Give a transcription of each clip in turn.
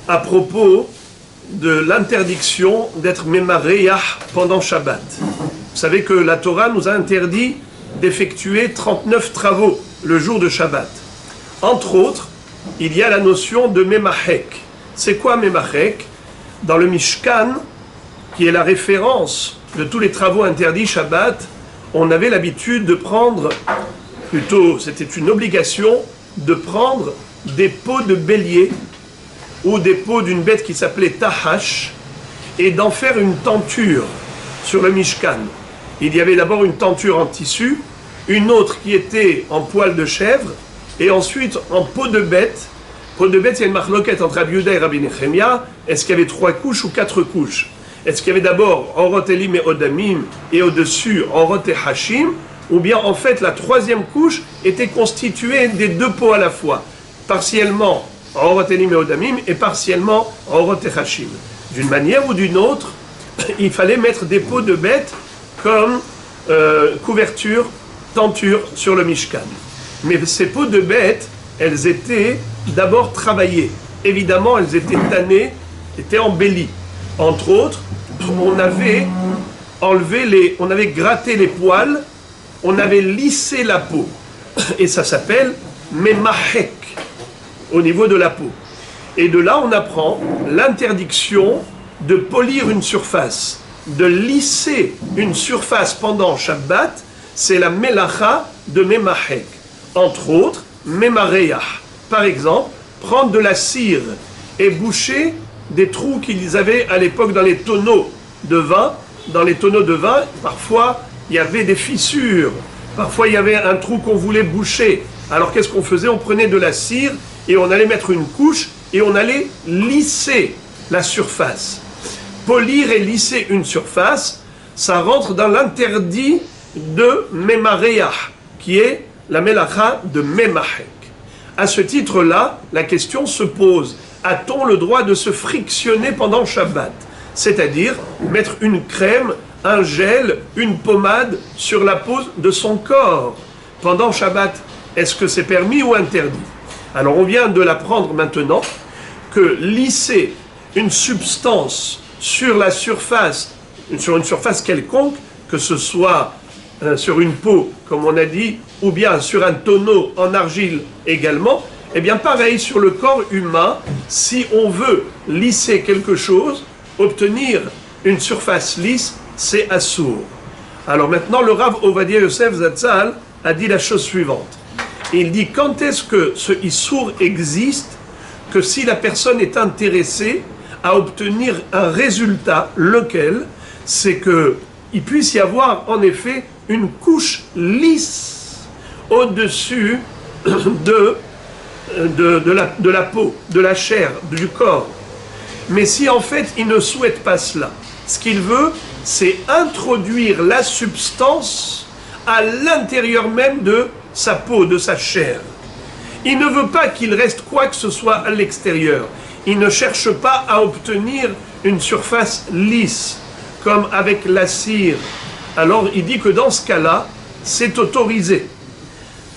à propos de l'interdiction d'être mémaréach pendant Shabbat. Vous savez que la Torah nous a interdit d'effectuer 39 travaux le jour de Shabbat. Entre autres, il y a la notion de mémachek. C'est quoi mémachek? Dans le Mishkan, qui est la référence de tous les travaux interdits Shabbat, on avait l'habitude de prendre, plutôt c'était une obligation, de prendre des peaux de bélier ou des peaux d'une bête qui s'appelait tahash et d'en faire une tenture sur le Mishkan. Il y avait d'abord une tenture en tissu, une autre qui était en poil de chèvre et ensuite en peau de bête. Peau de bête, il y a une marloquette entre Rabbi Yehuda et Rabbi Nechemia. Est-ce qu'il y avait 3 couches ou 4 couches? Est-ce qu'il y avait d'abord Orot Elim et Odamim et au-dessus Orot et Hashim? Ou bien en fait la 3e couche était constituée des 2 peaux à la fois, partiellement Orot Elim et Odamim et partiellement Orot et Hashim. D'une manière ou d'une autre, il fallait mettre des peaux de bête comme couverture, tenture sur le Mishkan. Mais ces peaux de bête, elles étaient d'abord travaillées. Évidemment, elles étaient tannées, étaient embellies. Entre autres, on avait on avait gratté les poils, on avait lissé la peau. Et ça s'appelle memachek, au niveau de la peau. Et de là, on apprend l'interdiction de polir une surface, de lisser une surface pendant Shabbat, c'est la melacha de memachek. Entre autres, memareach. Par exemple, prendre de la cire et boucher des trous qu'ils avaient à l'époque dans les tonneaux de vin. Dans les tonneaux de vin, parfois, il y avait des fissures. Parfois, il y avait un trou qu'on voulait boucher. Alors, qu'est-ce qu'on faisait? On prenait de la cire et on allait mettre une couche et on allait lisser la surface. Polir et lisser une surface, ça rentre dans l'interdit de memareach, qui est la melacha de memachek. À ce titre-là, la question se pose, a-t-on le droit de se frictionner pendant Shabbat? C'est-à-dire mettre une crème, un gel, une pommade sur la peau de son corps pendant Shabbat. Est-ce que c'est permis ou interdit? Alors on vient de l'apprendre maintenant que lisser une substance sur la surface, sur une surface quelconque, que ce soit sur une peau, comme on a dit, ou bien sur un tonneau en argile également, eh bien pareil sur le corps humain, si on veut lisser quelque chose, obtenir une surface lisse, c'est assour. Alors maintenant, le Rav Ovadia Yosef Zatzal a dit la chose suivante. Il dit, quand est-ce que ce issour existe? Que si la personne est intéressée à obtenir un résultat, lequel? C'est qu'il puisse y avoir en effet une couche lisse au-dessus de la peau, de la chair, du corps. Mais si en fait il ne souhaite pas cela, ce qu'il veut, c'est introduire la substance à l'intérieur même de sa peau, de sa chair. Il ne veut pas qu'il reste quoi que ce soit à l'extérieur. Il ne cherche pas à obtenir une surface lisse, comme avec la cire. Alors il dit que dans ce cas-là, c'est autorisé.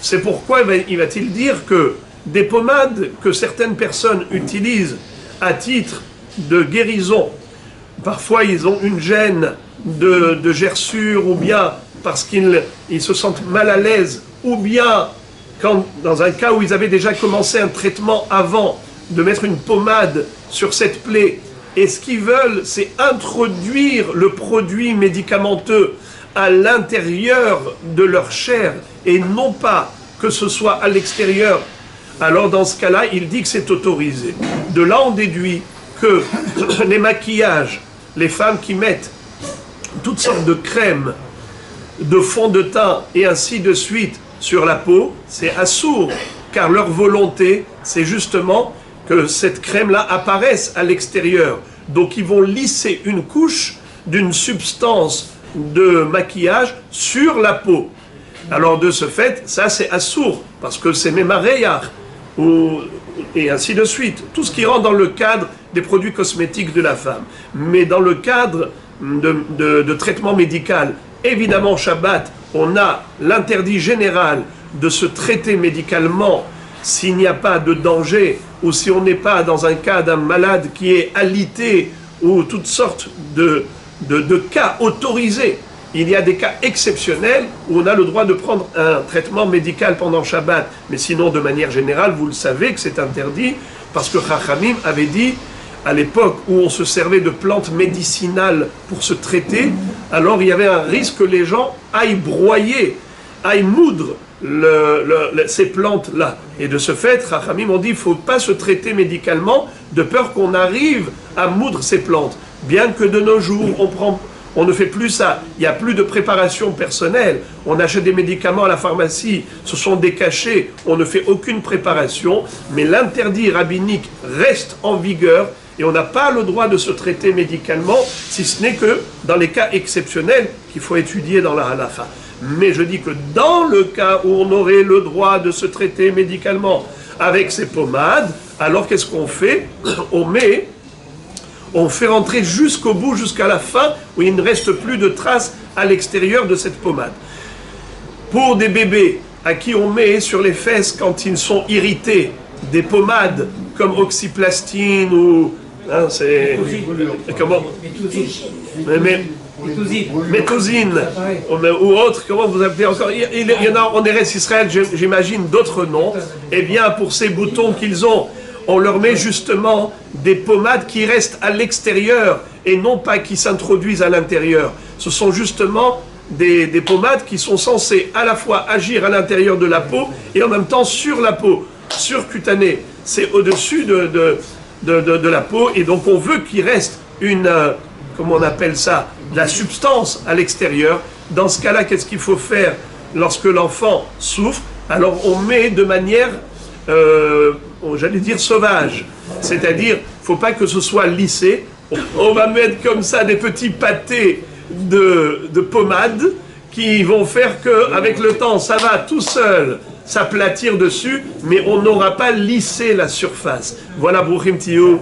C'est pourquoi il va-t-il dire que des pommades que certaines personnes utilisent à titre de guérison, parfois ils ont une gêne de gerçure, ou bien parce qu'ils se sentent mal à l'aise, ou bien dans un cas où ils avaient déjà commencé un traitement avant, de mettre une pommade sur cette plaie, et ce qu'ils veulent, c'est introduire le produit médicamenteux à l'intérieur de leur chair, et non pas que ce soit à l'extérieur. Alors dans ce cas-là, il dit que c'est autorisé. De là, on déduit que les maquillages, les femmes qui mettent toutes sortes de crèmes, de fond de teint et ainsi de suite sur la peau, c'est assourd, car leur volonté, c'est justement que cette crème-là apparaisse à l'extérieur. Donc ils vont lisser une couche d'une substance de maquillage sur la peau. Alors de ce fait, ça c'est assourd, parce que c'est mémaréach, et ainsi de suite. Tout ce qui rentre dans le cadre des produits cosmétiques de la femme. Mais dans le cadre de traitement médical, évidemment, Shabbat, on a l'interdit général de se traiter médicalement s'il n'y a pas de danger ou si on n'est pas dans un cas d'un malade qui est alité, ou toutes sortes de cas autorisés. Il y a des cas exceptionnels où on a le droit de prendre un traitement médical pendant Shabbat. Mais sinon, de manière générale, vous le savez que c'est interdit, parce que Chachamim avait dit, à l'époque où on se servait de plantes médicinales pour se traiter, alors il y avait un risque que les gens aillent broyer, aillent moudre ces plantes-là. Et de ce fait, Chachamim ont dit, il ne faut pas se traiter médicalement de peur qu'on arrive à moudre ces plantes. Bien que de nos jours, on ne fait plus ça. Il n'y a plus de préparation personnelle. On achète des médicaments à la pharmacie. Ce sont des cachets. On ne fait aucune préparation. Mais l'interdit rabbinique reste en vigueur. Et on n'a pas le droit de se traiter médicalement, si ce n'est que dans les cas exceptionnels qu'il faut étudier dans la halakha. Mais je dis que dans le cas où on aurait le droit de se traiter médicalement avec ces pommades, alors qu'est-ce qu'on fait? On fait rentrer jusqu'au bout, jusqu'à la fin, où il ne reste plus de traces à l'extérieur de cette pommade. Pour des bébés à qui on met sur les fesses quand ils sont irrités des pommades comme oxyplastine ou... Hein, c'est... Comment? Méthosine ou autre, comment vous appelez encore? Il y en a en Eretz Israël, j'imagine, d'autres noms. Eh bien, pour ces boutons qu'ils ont, on leur met justement des pommades qui restent à l'extérieur et non pas qui s'introduisent à l'intérieur. Ce sont justement des pommades qui sont censées à la fois agir à l'intérieur de la peau et en même temps sur la peau, surcutanée. C'est au-dessus de la peau et donc on veut qu'il reste une, comment on appelle ça, de la substance à l'extérieur. Dans ce cas-là, qu'est-ce qu'il faut faire lorsque l'enfant souffre? Alors on met de manière... j'allais dire sauvage, c'est-à-dire, il ne faut pas que ce soit lissé. On va mettre comme ça des petits pâtés de pommade qui vont faire qu'avec le temps, ça va tout seul s'aplatir dessus, mais on n'aura pas lissé la surface. Voilà, Bruchim Tiyou.